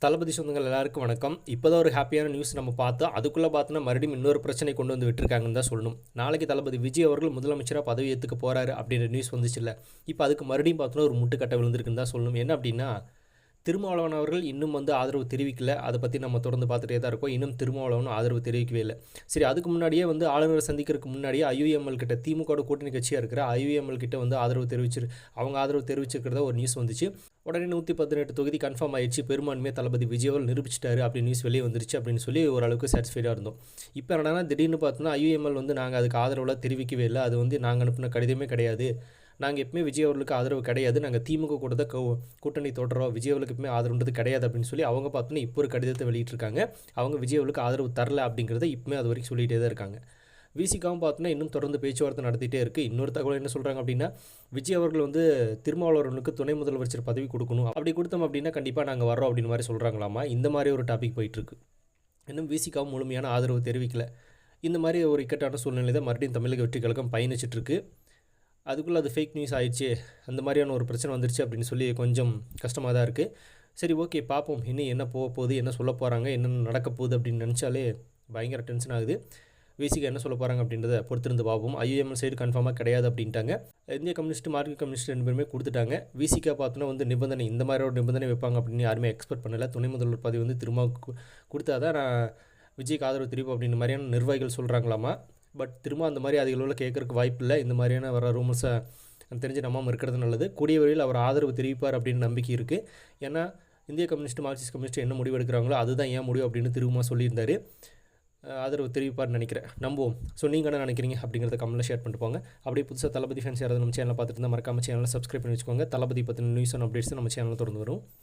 தளபதி சொந்தங்கள் எல்லாருக்கும் வணக்கம். இப்போ தான் ஒரு ஹாப்பியான நியூஸ் நம்ம பார்த்தோம். அதுக்குள்ளே பார்த்தோன்னா மறுபடியும் இன்னொரு பிரச்சனை கொண்டு வந்து விட்டுருக்காங்கன்னு தான் சொல்லணும். நாளைக்கு தளபதி விஜய் அவர்கள் முதலமைச்சராக பதவி ஏற்றுக்க போகிறாரு அப்படின்ற நியூஸ் வந்துச்சுல்ல. இப்போ அதுக்கு மறுபடியும் பார்த்தோன்னா ஒரு முட்டுக்கட்டை விழுந்திருக்குன்னு தான் சொல்லணும். என்ன அப்படின்னா, திருமாவளவன் அவர்கள் இன்னும் ஆதரவு தெரிவிக்கல. அதை பற்றி நம்ம தொடர்ந்து பார்த்துட்டே தான் இருக்கோம். இன்னும் திருமாவளவன் ஆதரவு தெரிவிக்கவே இல்லை. சரி, அதுக்கு முன்னாடியே ஆளுநரை சந்திக்கிறதுக்கு முன்னாடியே ஐயுஎம்எல் கிட்ட திமுக கூட்டணி கட்சியாக இருக்கிற ஐயுஎம்எல் கிட்ட அவங்க ஆதரவு தெரிவிச்சிருக்கிறதா ஒரு நியூஸ் வந்துச்சு. உடனே 118 தொகுதி கன்ஃபார்ம் ஆயிடுச்சு, பெரும்பான்மையை தளபதி விஜய் அவர்கள் நிரூபிச்சிட்டாரு அப்படின்னு நியூஸ் வெளியே வந்துருச்சு அப்படின்னு சொல்லி ஓரளவுக்கு சாட்டிஸ்ஃபைடாக இருந்தோம். இப்போ என்னன்னா, திடீர்னு பார்த்தோன்னா ஐயுஎம்எல் நாங்கள் அதுக்கு ஆதரவுலாம் தெரிவிக்கவே இல்லை, அது நாங்கள் அனுப்பின கடிதமே கிடையாது, நாங்கள் எப்பவுமே விஜய் அவர்களுக்கு ஆதரவு கிடையாது, நாங்கள் திமுக கூட தான் கூட்டணி தொடரோம், விஜய் அவர்களுக்கு எப்பவுமே ஆதரவுன்றது கிடையாது அப்படின்னு சொல்லி அவங்க பார்த்தோன்னா இப்போ ஒரு கடிதத்தை வெளியிட்டிருக்காங்க. அவங்க விஜய் அவர்களுக்கு ஆதரவு தரல அப்படிங்கிறத இப்போமே அது வரைக்கும் சொல்லிகிட்டே தான் இருக்காங்க. விசிகாவும் பார்த்தோன்னா இன்னும் தொடர்ந்து பேச்சுவார்த்தை நடத்திட்டே இருக்குது. இன்னொரு தகவல் என்ன சொல்கிறாங்க அப்படின்னா, விஜய் அவர்கள் திருமாவளவனுக்கு துணை முதலமைச்சர் பதவி கொடுக்கணும், அப்படி கொடுத்தோம் அப்படின்னா கண்டிப்பாக நாங்கள் வரோம் அப்படின்னு மாதிரி சொல்கிறாங்களாமா. இந்த மாதிரி ஒரு டாபிக் போயிட்டுருக்கு. இன்னும் விசிகாவும் முழுமையான ஆதரவு தெரிவிக்கலை. இந்த மாதிரி ஒரு இக்கட்டான சூழ்நிலை தான் மறுபடியும் தமிழக வெற்றி கழகம் பயணிச்சிட்ருக்கு. அதுக்குள்ளே அது ஃபேக் நியூஸ் ஆயிடுச்சு, அந்த மாதிரியான ஒரு பிரச்சனை வந்துருச்சு அப்படின்னு சொல்லி கொஞ்சம் கஷ்டமாக தான் இருக்குது. சரி, ஓகே, பார்ப்போம் இன்னும் என்ன போகுது, என்ன சொல்ல போகிறாங்க, என்னென்ன நடக்க போகுது அப்படின்னு நினச்சாலே பயங்கர டென்ஷன் ஆகுது. விசிகா என்ன சொல்ல போகிறாங்க அப்படின்றத பொறுத்திருந்து பார்ப்போம். ஐயுஎம்எல் சைடு கன்ஃபார்மாக கிடையாது அப்படின்ட்டாங்க. இந்திய கம்யூனிஸ்ட், மார்க்சிஸ்ட் கம்யூனிஸ்ட் 2 பேருமே கொடுத்துட்டாங்க. விசிகா பார்த்தோன்னா நிபந்தனை, இந்த மாதிரி ஒரு நிபந்தனை வைப்பாங்க அப்படின்னு யாருமே எக்ஸ்பெக்ட் பண்ணலை. துணை முதல்வர் பதவி திரும்ப கொடுத்தா தான் நான் விஜய்க்கு ஆதரவு தெரிவிப்போம் அப்படின்ற மாதிரியான நிர்வாகிகள் சொல்கிறாங்களாமா. பட் திரும்ப அந்த மாதிரி அதிகளவில் கேட்கறதுக்கு வாய்ப்பு இல்லை. இந்த மாதிரியான வர ரூமர்ஸை தெரிஞ்சு நம்பாமல் இருக்கிறது நல்லது. கூடிய வரையில் அவர் ஆதரவு தெரிவிப்பார் அப்படின்னு நம்பிக்கை இருக்குது. ஏன்னா இந்திய கம்யூனிஸ்ட், மார்க்சிஸ்ட் கம்யூனிஸ்ட் என்ன முடிவு எடுக்கிறாங்களோ அதுதான் ஏன் முடிவு அப்படின்னு திரும்ப சொல்லியிருந்தார். ஆதரவு தெரிவிப்பார்னு நினைக்கிறேன், நம்புவோம். ஸோ நீங்கள் என்ன நினைக்கிறீங்க அப்படிங்கிறத கமெண்ட்டில் ஷேர் பண்ணிட்டு போங்க. அப்படியே புதுசாக தளபதி ஃபேன்ஸ் யாராவது நம்ம சேனலை பார்த்துட்டு இருந்தால் மறக்காம சேனலை சப்ஸ்கிரைப் பண்ணி வச்சுக்கோங்க. தளபதி பற்றின நியூஸ் அண்ட் அப்டேட்ஸ் நம்ம சேனலில் தொடர்ந்து வரும்.